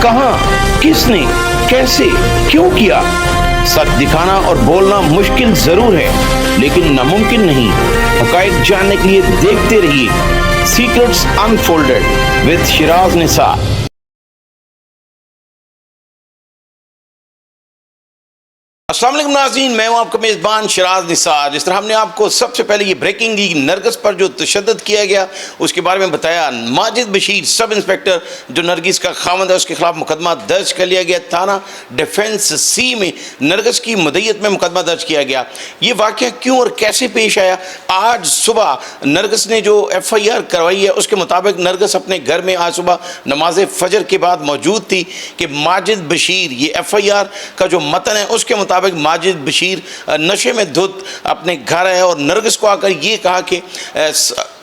کہاں، کس نے، کیسے، کیوں کیا؟ سچ دکھانا اور بولنا مشکل ضرور ہے لیکن ناممکن نہیں۔ حقائق جاننے کے لیے دیکھتے رہیے سیکرٹس انفولڈڈ وتھ شراز نثار۔ السلام علیکم ناظرین، میں ہوں آپ کا میزبان شراز نثار۔ جس طرح ہم نے آپ کو سب سے پہلے یہ بریکنگ دی نرگس پر جو تشدد کیا گیا اس کے بارے میں بتایا، ماجد بشیر سب انسپیکٹر جو نرگس کا خاوند ہے اس کے خلاف مقدمہ درج کر لیا گیا۔ تھانہ ڈیفنس سی میں نرگس کی مدعیت میں مقدمہ درج کیا گیا۔ یہ واقعہ کیوں اور کیسے پیش آیا؟ آج صبح نرگس نے جو ایف آئی آر کروائی ہے اس کے مطابق نرگس اپنے گھر میں آج صبح نماز فجر کے بعد موجود تھی کہ ماجد بشیر، یہ ایف آئی آر کا جو متن ہے اس کے مطابق ماجد بشیر نشے میں دھت اپنے گھر ہے اور نرگس کو آ کر یہ کہا کہ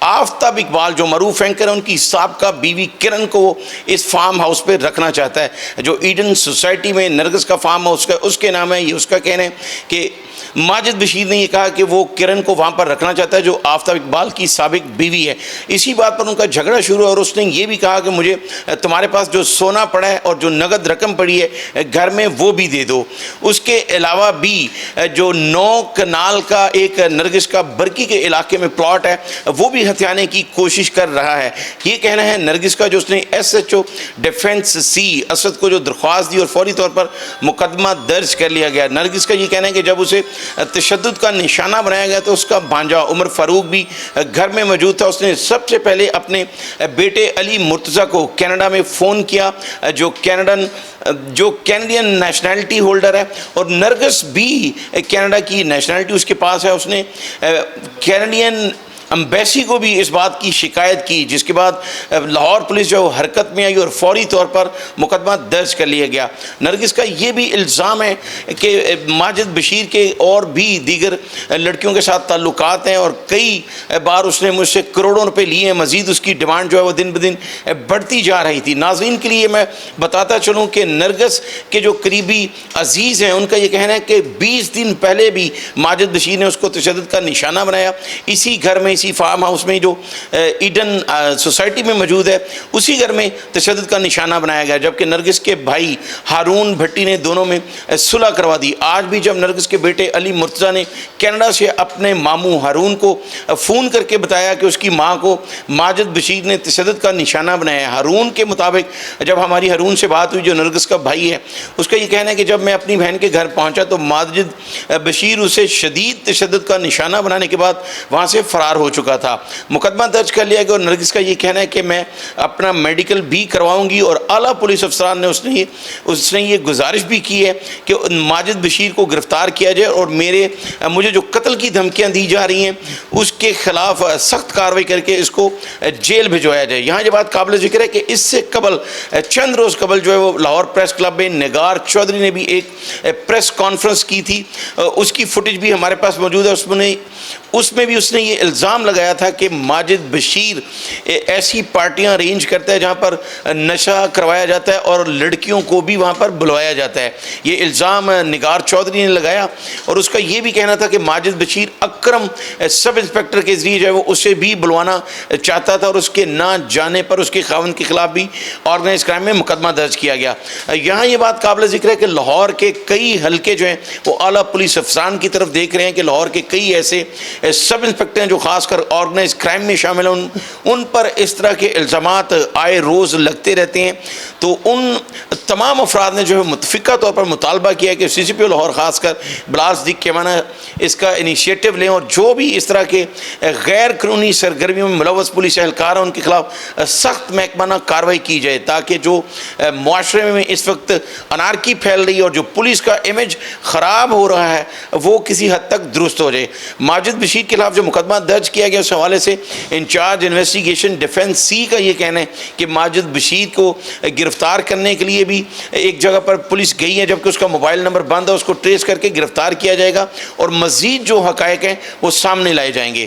آفتاب اقبال جو معروف اینکر ہے ان کی سابقہ بیوی کرن کو وہ اس فارم ہاؤس پہ رکھنا چاہتا ہے جو ایڈن سوسائٹی میں نرگس کا فارم ہاؤس کا اس کے نام ہے۔ یہ اس کا کہنا ہے کہ ماجد بشیر نے یہ کہا کہ وہ کرن کو وہاں پر رکھنا چاہتا ہے جو آفتاب اقبال کی سابق بیوی ہے۔ اسی بات پر ان کا جھگڑا شروع ہوا اور اس نے یہ بھی کہا کہ مجھے تمہارے پاس جو سونا پڑا ہے اور جو نقد رقم پڑی ہے گھر میں وہ بھی دے دو۔ اس کے علاوہ بھی جو 9 کنال کا ایک نرگس کا برکی کے علاقے میں پلاٹ ہے وہ بھی ہتھیانے کی کوشش کر رہا ہے۔ یہ کہنا ہے نرگس کا جو اس نے ایس ایچ او ڈیفنس سی اسد کو جو درخواست دی اور فوری طور پر مقدمہ درج کر لیا گیا۔ نرگس کا یہ کہنا ہے کہ جب اسے تشدد کا نشانہ بنایا گیا تو اس کا بھانجا عمر فاروق بھی گھر میں موجود تھا۔ اس نے سب سے پہلے اپنے بیٹے علی مرتضیٰ کو کینیڈا میں فون کیا جو کینیڈین نیشنلٹی ہولڈر ہے اور نرگس بھی کینیڈا کی نیشنلٹی اس کے پاس ہے۔ اس نے کینیڈین امبیسی کو بھی اس بات کی شکایت کی جس کے بعد لاہور پولیس جو حرکت میں آئی اور فوری طور پر مقدمہ درج کر لیا گیا۔ نرگس کا یہ بھی الزام ہے کہ ماجد بشیر کے اور بھی دیگر لڑکیوں کے ساتھ تعلقات ہیں اور کئی بار اس نے مجھ سے کروڑوں روپے لیے ہیں۔ مزید اس کی ڈیمانڈ جو ہے وہ دن بدن بڑھتی جا رہی تھی۔ ناظرین کے لیے میں بتاتا چلوں کہ نرگس کے جو قریبی عزیز ہیں ان کا یہ کہنا ہے کہ 20 دن پہلے بھی ماجد بشیر نے اس کو تشدد کا نشانہ بنایا۔ اسی گھر میں اسی فارم ہاؤس میں جو ایڈن سوسائٹی میں موجود ہے اسی گھر میں تشدد کا نشانہ بنایا گیا، جبکہ نرگس کے بھائی ہارون بھٹی نے دونوں میں صلح کروا دی۔ آج بھی جب نرگس کے بیٹے علی مرتضیٰ نے کینیڈا سے اپنے ماموں ہارون کو فون کر کے بتایا کہ اس کی ماں کو ماجد بشیر نے تشدد کا نشانہ بنایا ہے۔ ہارون کے مطابق جب ہماری ہارون سے بات ہوئی جو نرگس کا بھائی ہے اس کا یہ کہنا ہے کہ جب میں اپنی بہن کے گھر پہنچا تو ماجد بشیر اسے شدید تشدد کا نشانہ بنانے کے بعد وہاں سے فرار ہو چکا تھا۔ مقدمہ درج کر لیا گیا اور نرگس کا یہ کہنا ہے کہ میں اپنا میڈیکل بھی کرواؤں گی اور اعلیٰ پولیس افسران نے اس نے یہ گزارش بھی کی ہے کہ ماجد بشیر کو گرفتار کیا جائے اور مجھے جو قتل کی دھمکیاں دی جا رہی ہیں اس کے خلاف سخت کارروائی کر کے اس کو جیل بھجوایا جائے۔ یہاں یہ بات قابل ذکر ہے کہ اس سے قبل چند روز قبل جو ہے وہ لاہور پریس کلب میں نگار چودھری نے بھی ایک پریس کانفرنس کی تھی، اس کی فوٹیج بھی ہمارے پاس موجود ہے۔ اس میں بھی اس نے یہ الزام لگایا تھا کہ ماجد بشیر ایسی پارٹیاں ارینج کرتا ہے جہاں پر نشہ کروایا جاتا ہے اور لڑکیوں کو بھی وہاں پر بلوایا جاتا ہے۔ یہ الزام نگار چودھری نے لگایا اور اس کا یہ بھی کہنا تھا کہ ماجد بشیر اکرم سب انسپیکٹر کے ذریعے جو ہے وہ اسے بھی بلوانا چاہتا تھا اور اس کے نہ جانے پر اس کے خاوند کے خلاف بھی آرگنائز کرائم میں مقدمہ درج کیا گیا۔ یہاں یہ بات قابل ذکر ہے کہ لاہور کے کئی حلقے جو ہیں وہ اعلیٰ پولیس افسران کی طرف دیکھ رہے ہیں کہ لاہور کے کئی ایسے سب انسپیکٹر ہیں جو خاص کر آرگنائز کرائم میں شامل ہیں، ان پر اس طرح کے الزامات آئے روز لگتے رہتے ہیں۔ تو ان تمام افراد نے جو ہے متفقہ طور پر مطالبہ کیا کہ سی سی پی او لاہور خاص کر بلاس صدیق کیمانہ اس کا انیشیٹو لیں اور جو بھی اس طرح کے غیر قانونی سرگرمیوں میں ملوث پولیس اہلکار ہیں ان کے خلاف سخت محکمانہ کارروائی کی جائے تاکہ جو معاشرے میں اس وقت انارکی پھیل رہی ہے اور جو پولیس کا امیج خراب ہو رہا ہے وہ کسی حد تک درست ہو جائے۔ ماجد بشیر کے خلاف جو مقدمہ درج کیا گیا اس حوالے سے انچارج انویسٹیگیشن ڈیفنس سی کا یہ کہنا ہے کہ ماجد بشیر کو گرفتار کرنے کے لیے بھی ایک جگہ پر پولیس گئی ہے جبکہ اس کا موبائل نمبر بند ہے، اس کو ٹریس کر کے گرفتار کیا جائے گا اور مزید جو حقائق ہیں وہ سامنے لائے جائیں گے۔